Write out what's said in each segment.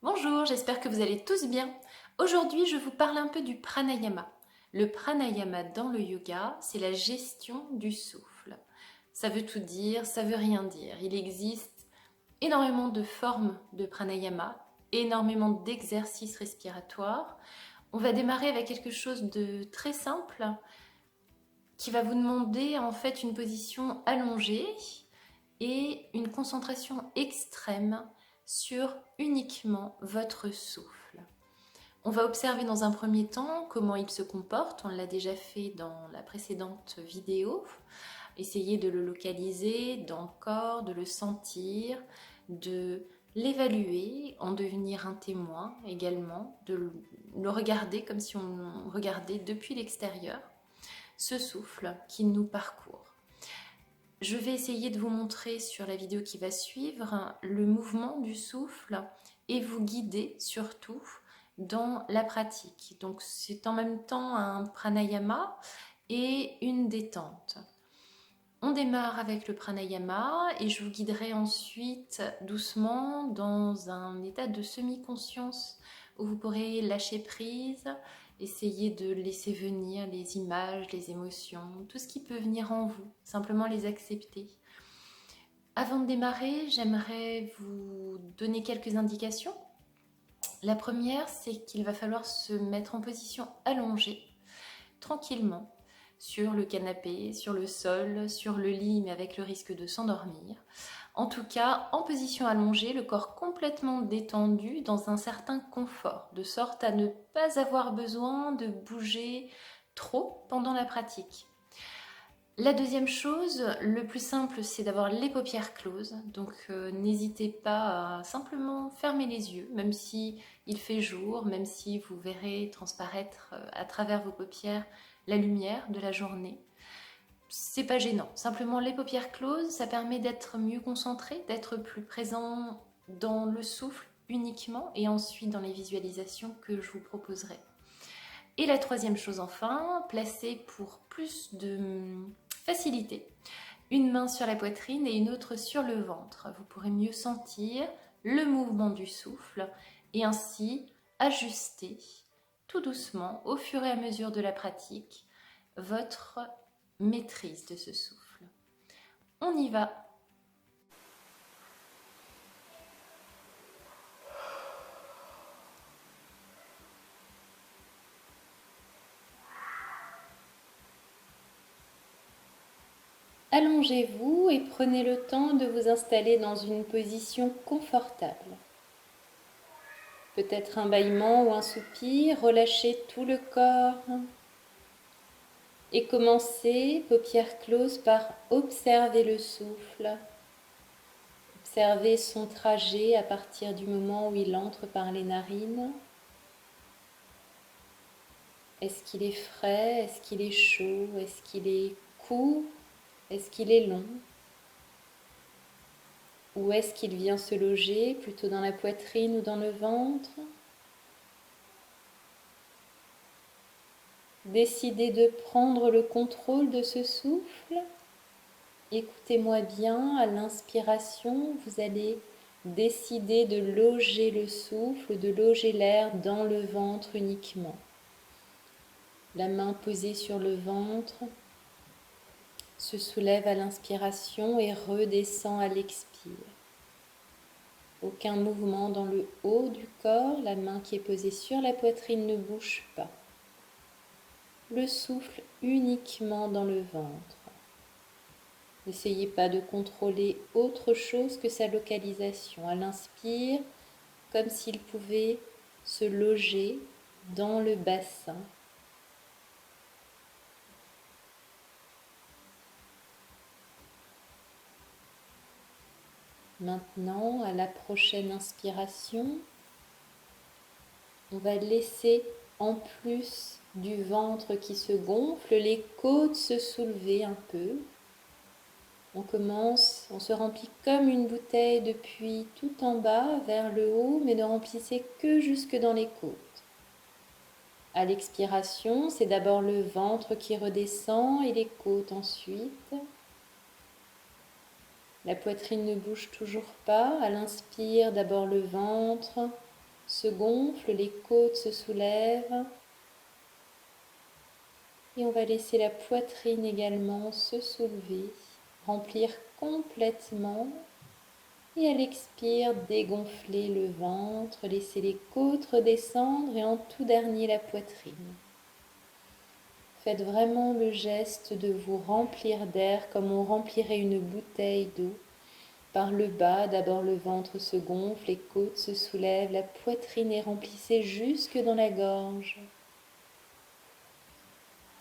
Bonjour, j'espère que vous allez tous bien. Aujourd'hui, je vous parle un peu du pranayama. Le pranayama dans le yoga, c'est la gestion du souffle. Ça veut tout dire, ça veut rien dire. Il existe énormément de formes de pranayama, énormément d'exercices respiratoires. On va démarrer avec quelque chose de très simple qui va vous demander en fait une position allongée et une concentration extrême sur uniquement votre souffle. On va observer dans un premier temps comment il se comporte, on l'a déjà fait dans la précédente vidéo. Essayez de le localiser dans le corps, de le sentir, de l'évaluer, en devenir un témoin également, de le regarder comme si on regardait depuis l'extérieur ce souffle qui nous parcourt. Je vais essayer de vous montrer sur la vidéo qui va suivre le mouvement du souffle et vous guider surtout dans la pratique. Donc c'est en même temps un pranayama et une détente. On démarre avec le pranayama et je vous guiderai ensuite doucement dans un état de semi-conscience où vous pourrez lâcher prise, essayer de laisser venir les images, les émotions, tout ce qui peut venir en vous, simplement les accepter. Avant de démarrer, j'aimerais vous donner quelques indications. La première, c'est qu'il va falloir se mettre en position allongée, tranquillement, sur le canapé, sur le sol, sur le lit, mais avec le risque de s'endormir. En tout cas, en position allongée, le corps complètement détendu dans un certain confort, de sorte à ne pas avoir besoin de bouger trop pendant la pratique. La deuxième chose, le plus simple, c'est d'avoir les paupières closes. Donc n'hésitez pas à simplement fermer les yeux, même si il fait jour, même si vous verrez transparaître à travers vos paupières la lumière de la journée. C'est pas gênant. Simplement les paupières closes, ça permet d'être mieux concentré, d'être plus présent dans le souffle uniquement et ensuite dans les visualisations que je vous proposerai. Et la troisième chose enfin, placez pour plus de facilité une main sur la poitrine et une autre sur le ventre. Vous pourrez mieux sentir le mouvement du souffle et ainsi ajuster tout doucement au fur et à mesure de la pratique votre maîtrise de ce souffle. On y va. Allongez-vous et prenez le temps de vous installer dans une position confortable. Peut-être un bâillement ou un soupir, relâchez tout le corps. Et commencez, paupières closes, par observer le souffle. Observez son trajet à partir du moment où il entre par les narines. Est-ce qu'il est frais? Est-ce qu'il est chaud? Est-ce qu'il est court? Est-ce qu'il est long? Ou est-ce qu'il vient se loger plutôt dans la poitrine ou dans le ventre? Décidez de prendre le contrôle de ce souffle. Écoutez-moi bien, à l'inspiration, vous allez décider de loger le souffle, de loger l'air dans le ventre uniquement. La main posée sur le ventre se soulève à l'inspiration et redescend à l'expire. Aucun mouvement dans le haut du corps, la main qui est posée sur la poitrine ne bouge pas. Le souffle uniquement dans le ventre. N'essayez pas de contrôler autre chose que sa localisation. À l'inspire, comme s'il pouvait se loger dans le bassin. Maintenant, à la prochaine inspiration, on va laisser en plus du ventre qui se gonfle, les côtes se soulever un peu. On commence, on se remplit comme une bouteille depuis tout en bas vers le haut, mais ne remplissez que jusque dans les côtes. À l'expiration, c'est d'abord le ventre qui redescend et les côtes ensuite. La poitrine ne bouge toujours pas. À l'inspire, d'abord le ventre, se gonfle, les côtes se soulèvent. Et on va laisser la poitrine également se soulever, remplir complètement. Et à l'expire, dégonfler le ventre, laisser les côtes redescendre et en tout dernier la poitrine. Faites vraiment le geste de vous remplir d'air comme on remplirait une bouteille d'eau. Par le bas, d'abord le ventre se gonfle, les côtes se soulèvent, la poitrine est remplissée jusque dans la gorge.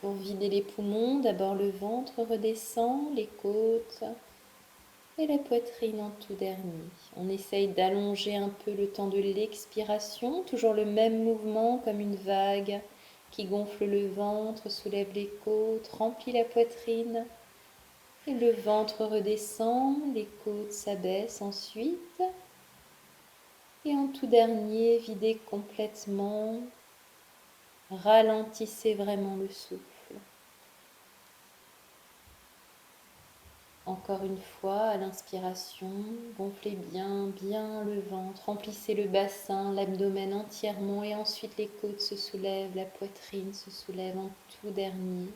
Pour vider les poumons, d'abord le ventre redescend, les côtes et la poitrine en tout dernier. On essaye d'allonger un peu le temps de l'expiration, toujours le même mouvement comme une vague qui gonfle le ventre, soulève les côtes, remplit la poitrine. Et le ventre redescend, les côtes s'abaissent ensuite. Et en tout dernier, videz complètement, ralentissez vraiment le souffle. Encore une fois, à l'inspiration, gonflez bien, bien le ventre, remplissez le bassin, l'abdomen entièrement et ensuite les côtes se soulèvent, la poitrine se soulève en tout dernier.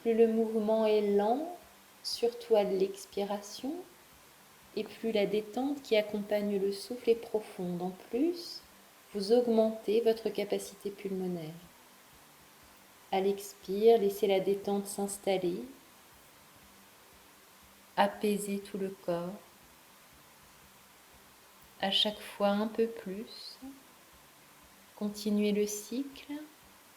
Plus le mouvement est lent, surtout à l'expiration, et plus la détente qui accompagne le souffle est profonde. En plus, vous augmentez votre capacité pulmonaire. À l'expire, laissez la détente s'installer. Apaiser tout le corps. À chaque fois un peu plus. Continuez le cycle.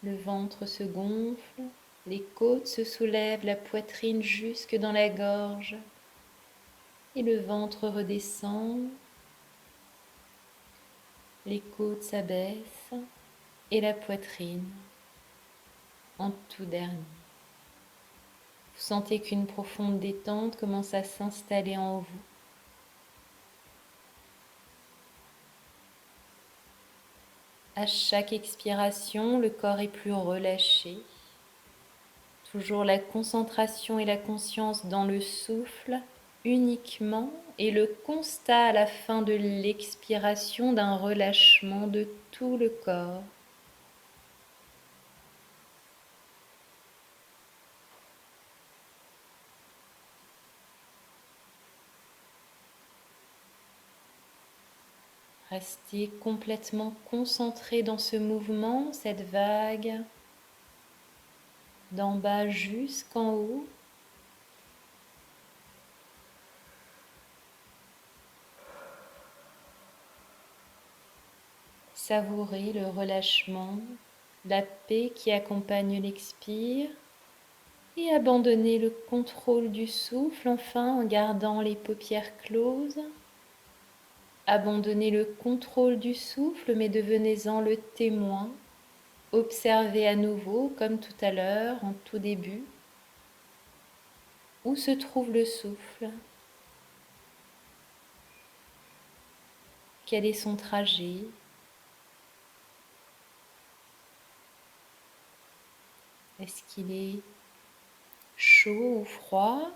Le ventre se gonfle, les côtes se soulèvent, la poitrine jusque dans la gorge. Et le ventre redescend. Les côtes s'abaissent et la poitrine en tout dernier. Vous sentez qu'une profonde détente commence à s'installer en vous. À chaque expiration, le corps est plus relâché. Toujours la concentration et la conscience dans le souffle uniquement et le constat à la fin de l'expiration d'un relâchement de tout le corps. Restez complètement concentré dans ce mouvement, cette vague, d'en bas jusqu'en haut. Savourez le relâchement, la paix qui accompagne l'expire et abandonnez le contrôle du souffle enfin en gardant les paupières closes. Abandonnez le contrôle du souffle mais devenez-en le témoin. Observez à nouveau comme tout à l'heure en tout début où se trouve le souffle. Quel est son trajet? Est-ce qu'il est chaud ou froid?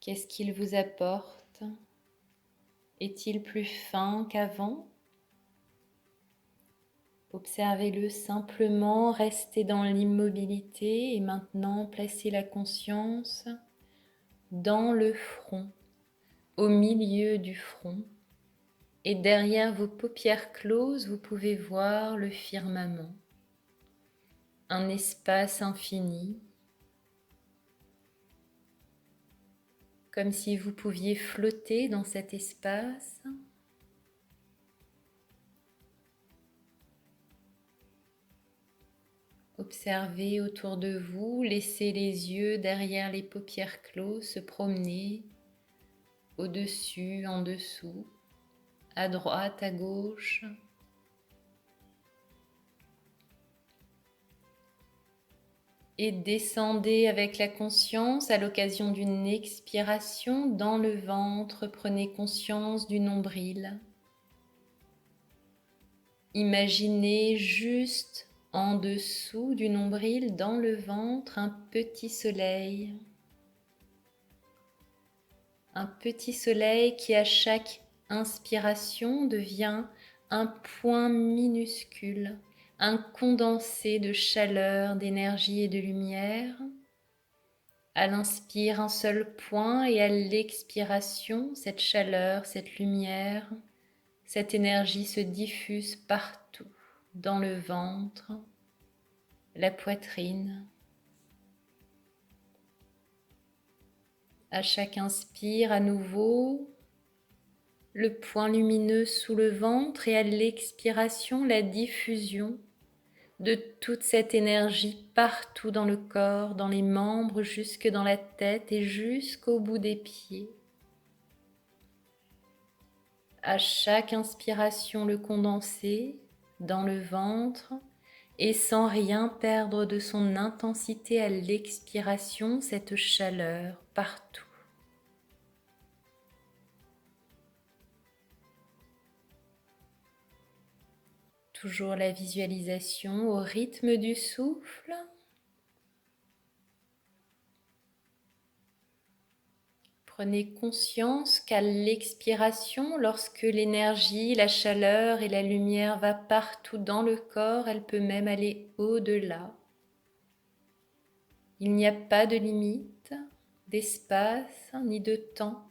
Qu'est-ce qu'il vous apporte? Est-il plus fin qu'avant? Observez-le simplement, restez dans l'immobilité et maintenant placez la conscience dans le front, au milieu du front. Et derrière vos paupières closes, vous pouvez voir le firmament, un espace infini, comme si vous pouviez flotter dans cet espace. Observez autour de vous, laissez les yeux derrière les paupières closes se promener au-dessus, en dessous, à droite, à gauche. Et descendez avec la conscience à l'occasion d'une expiration dans le ventre. Prenez conscience du nombril. Imaginez juste en dessous du nombril, dans le ventre, un petit soleil. Un petit soleil qui à chaque inspiration devient un point minuscule, un condensé de chaleur, d'énergie et de lumière. À l'inspire, un seul point, et à l'expiration, cette chaleur, cette lumière, cette énergie se diffuse partout, dans le ventre, la poitrine. À chaque inspire, à nouveau, le point lumineux sous le ventre, et à l'expiration, la diffusion de toute cette énergie partout dans le corps, dans les membres, jusque dans la tête et jusqu'au bout des pieds. À chaque inspiration, le condensé dans le ventre, et sans rien perdre de son intensité à l'expiration, cette chaleur partout. Toujours la visualisation au rythme du souffle. Prenez conscience qu'à l'expiration, lorsque l'énergie, la chaleur et la lumière va partout dans le corps, elle peut même aller au-delà. Il n'y a pas de limite, d'espace ni de temps.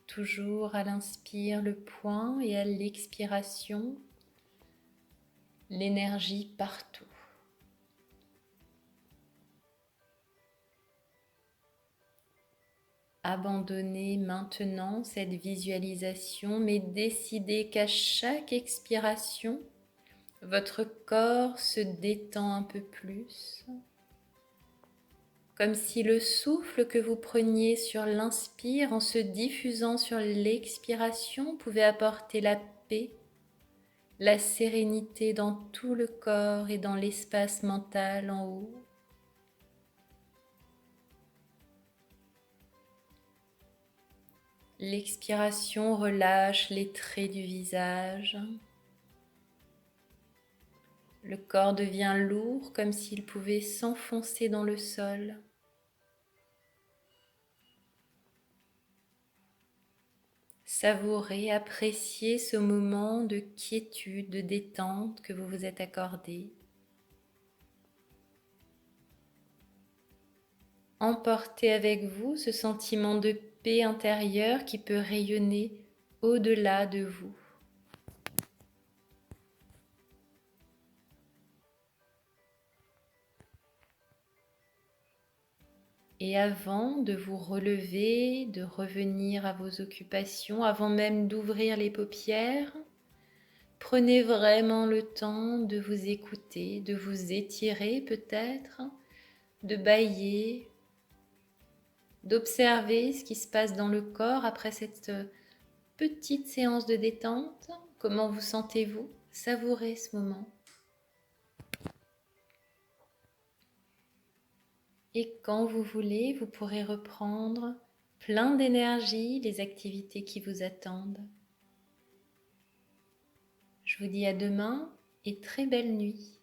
Toujours à l'inspire le point et à l'expiration l'énergie partout. Abandonnez maintenant cette visualisation, mais décidez qu'à chaque expiration, votre corps se détend un peu plus, comme si le souffle que vous preniez sur l'inspire en se diffusant sur l'expiration pouvait apporter la paix, la sérénité dans tout le corps et dans l'espace mental en haut. L'expiration relâche les traits du visage. Le corps devient lourd comme s'il pouvait s'enfoncer dans le sol. Savourez, appréciez ce moment de quiétude, de détente que vous vous êtes accordé. Emportez avec vous ce sentiment de paix intérieure qui peut rayonner au-delà de vous. Et avant de vous relever, de revenir à vos occupations, avant même d'ouvrir les paupières, prenez vraiment le temps de vous écouter, de vous étirer peut-être, de bâiller, d'observer ce qui se passe dans le corps après cette petite séance de détente. Comment vous sentez-vous? Savourez ce moment. Et quand vous voulez, vous pourrez reprendre plein d'énergie les activités qui vous attendent. Je vous dis à demain et très belle nuit.